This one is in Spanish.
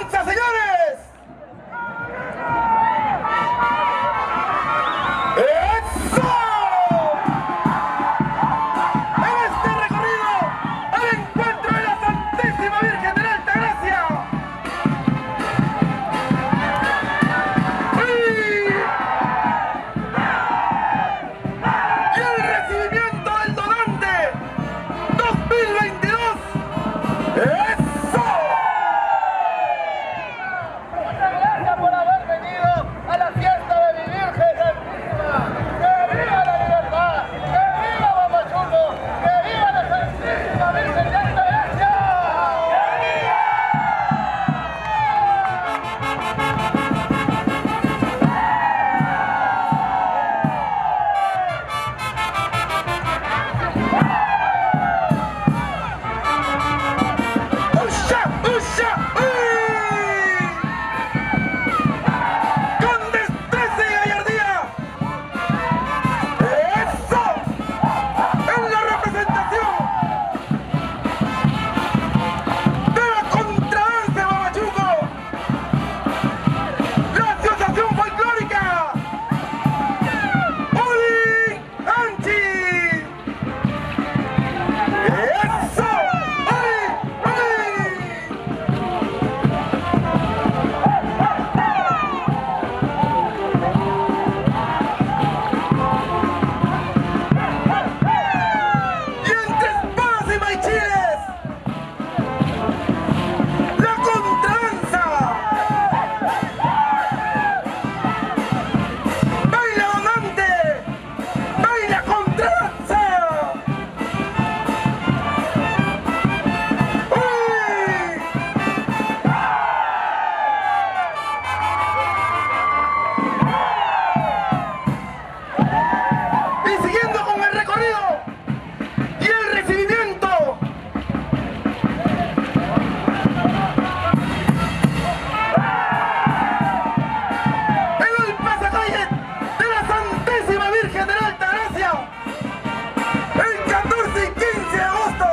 señores. ¡Eso! En este recorrido al encuentro de la Santísima Virgen de la Alta Gracia. Y el recibimiento del donante 2022. ¡Eso! Muchas gracias por haber venido a la fiesta de mi Virgen Santísima. ¡Que viva la libertad! ¡Que viva Guapachuco! ¡Que viva la Santísima Virgen de Alta Gracia! ¡Usha! ¡Usha! ¡Uy! ¡Con destreza y gallardía! ¡Eso! En la representación de la Contradanza de Guapachuco, la Asociación Folclórica Urin Qanchis. ¡Eso! ¡Uy! Y entre espadas y maichiles, la Contradanza. ¡Baila donante! ¡Baila Contradanza! ¡Uy! Y siguiendo con el recorrido y el recibimiento, el pasacalle de la Santísima Virgen de la Alta Gracia, el 14 y 15 de agosto.